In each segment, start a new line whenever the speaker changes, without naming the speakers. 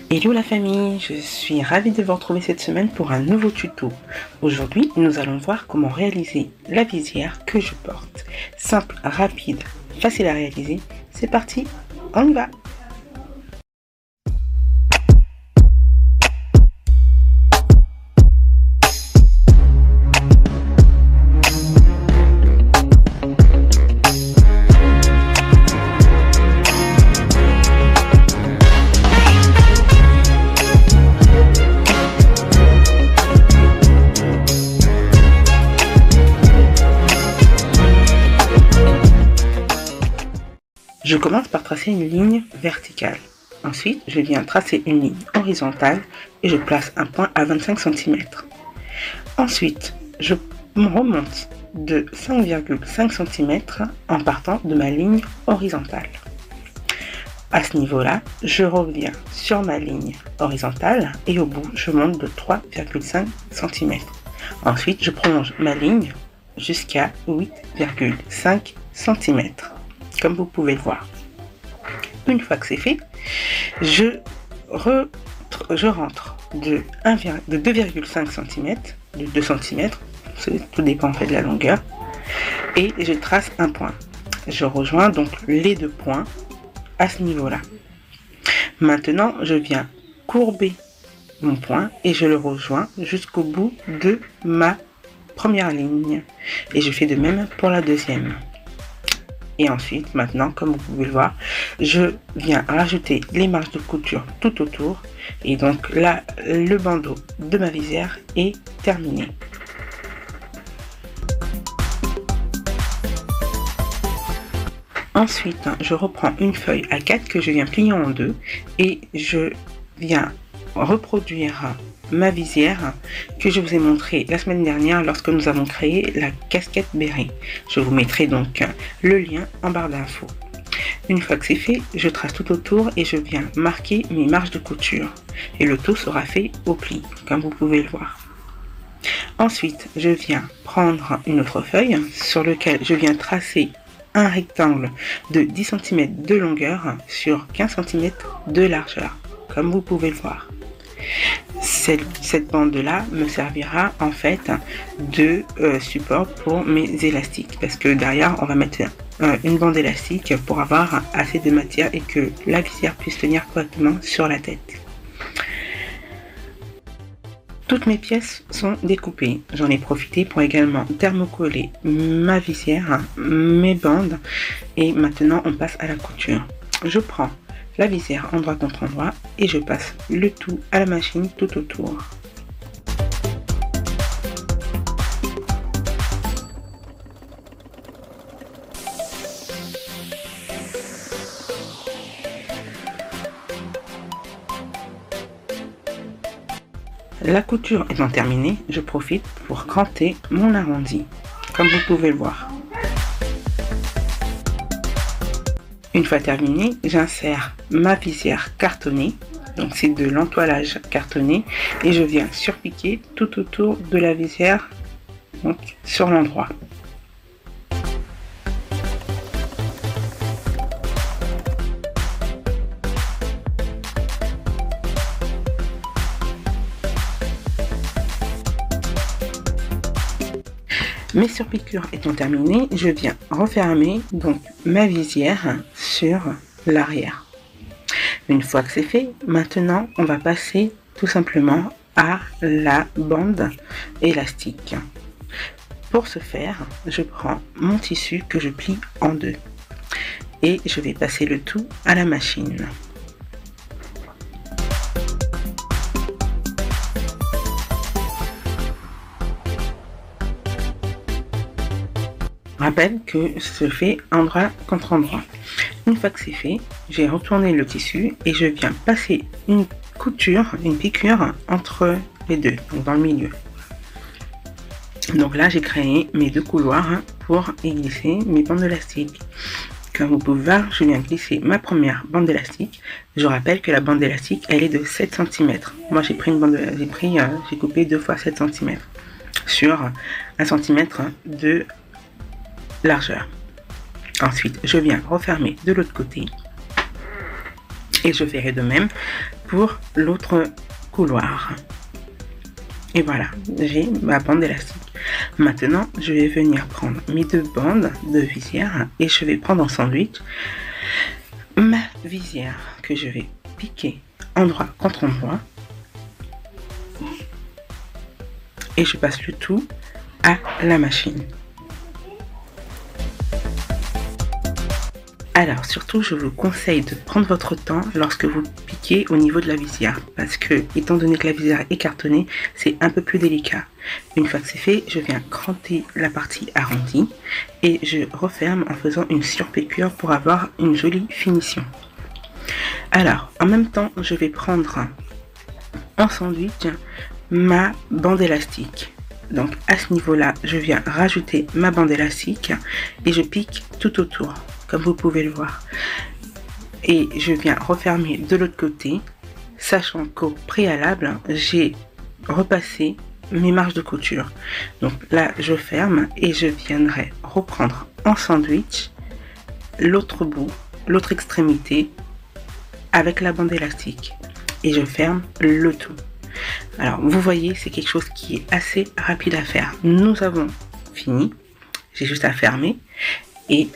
Hello la famille, je suis ravie de vous retrouver cette semaine pour un nouveau tuto. Aujourd'hui, nous allons voir comment réaliser la visière que je porte. Simple, rapide, facile à réaliser. C'est parti, on y va! Je commence par tracer une ligne verticale. Ensuite, je viens tracer une ligne horizontale et je place un point à 25 cm. Ensuite, je remonte de 5,5 cm en partant de ma ligne horizontale. À ce niveau-là, je reviens sur ma ligne horizontale et au bout, je monte de 3,5 cm. Ensuite, je prolonge ma ligne jusqu'à 8,5 cm. Comme vous pouvez le voir. Une fois que c'est fait, je rentre de 2,5 cm, de 2 cm, tout dépend en fait de la longueur, et je trace un point. Je rejoins donc les deux points à ce niveau-là. Maintenant, je viens courber mon point et je le rejoins jusqu'au bout de ma première ligne. Et je fais de même pour la deuxième. Et ensuite, maintenant, comme vous pouvez le voir, je viens rajouter les marges de couture tout autour. Et donc là, le bandeau de ma visière est terminé. Ensuite, je reprends une feuille A4 que je viens plier en deux et je viens reproduire ma visière que je vous ai montré la semaine dernière lorsque nous avons créé la casquette béret. Je vous mettrai donc le lien en barre d'infos. Une fois que c'est fait, je trace tout autour et je viens marquer mes marges de couture. Et le tout sera fait au pli, comme vous pouvez le voir. Ensuite, je viens prendre une autre feuille sur laquelle je viens tracer un rectangle de 10 cm de longueur sur 15 cm de largeur, comme vous pouvez le voir. Cette bande-là me servira en fait de support pour mes élastiques parce que derrière on va mettre une bande élastique pour avoir assez de matière et que la visière puisse tenir correctement sur la tête. Toutes mes pièces sont découpées. J'en ai profité pour également thermocoller ma visière, mes bandes et maintenant on passe à la couture. Je prends la visière endroit contre endroit et je passe le tout à la machine tout autour. La couture étant terminée, je profite pour cranter mon arrondi, comme vous pouvez le voir. Une fois terminé, j'insère ma visière cartonnée, donc c'est de l'entoilage cartonné, et je viens surpiquer tout autour de la visière, donc sur l'endroit. Mes surpiqûres étant terminées, je viens refermer donc ma visière sur l'arrière. Une fois que c'est fait, maintenant on va passer tout simplement à la bande élastique. Pour ce faire, je prends mon tissu que je plie en deux et je vais passer le tout à la machine. Rappelle que se fait endroit contre endroit. Une fois que c'est fait, j'ai retourné le tissu et je viens passer une piqûre entre les deux, donc dans le milieu. Donc là, j'ai créé mes deux couloirs pour y glisser mes bandes élastiques. Comme vous pouvez voir, je viens glisser ma première bande élastique. Je rappelle que la bande élastique, elle est de 7 cm. Moi, j'ai coupé 2 fois 7 cm sur 1 cm de largeur. Ensuite, je viens refermer de l'autre côté Et je ferai de même pour l'autre couloir. Et voilà, j'ai ma bande élastique. Maintenant, je vais venir prendre mes 2 bandes de visière et je vais prendre en sandwich ma visière que je vais piquer endroit contre endroit. Et je passe le tout à la machine. Alors surtout, je vous conseille de prendre votre temps lorsque vous piquez au niveau de la visière, parce que étant donné que la visière est cartonnée, c'est un peu plus délicat. Une fois que c'est fait, je viens cranter la partie arrondie et je referme en faisant une surpiqûre pour avoir une jolie finition. Alors, en même temps, je vais prendre en sandwich ma bande élastique. Donc à ce niveau-là, je viens rajouter ma bande élastique et je pique tout autour, comme vous pouvez le voir. Et je viens refermer de l'autre côté, sachant qu'au préalable, j'ai repassé mes marges de couture. Donc là, je ferme et je viendrai reprendre en sandwich l'autre bout, l'autre extrémité avec la bande élastique. Et je ferme le tout. Alors, vous voyez, c'est quelque chose qui est assez rapide à faire. Nous avons fini. J'ai juste à fermer. Et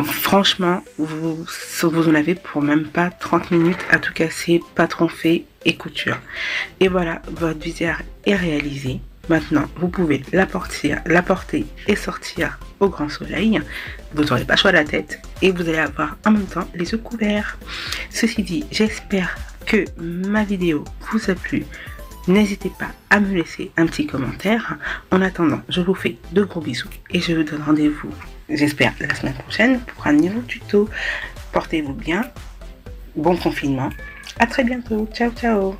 franchement, vous en avez pour même pas 30 minutes à tout casser, patron fait et couture. Et voilà, votre visière est réalisée. Maintenant, vous pouvez la porter et sortir au grand soleil. Vous n'aurez pas chaud à la tête et vous allez avoir en même temps les yeux couverts. Ceci dit, j'espère que ma vidéo vous a plu. N'hésitez pas à me laisser un petit commentaire. En attendant, je vous fais de gros bisous et je vous donne rendez-vous, j'espère, la semaine prochaine pour un nouveau tuto. Portez-vous bien. Bon confinement. À très bientôt. Ciao, ciao.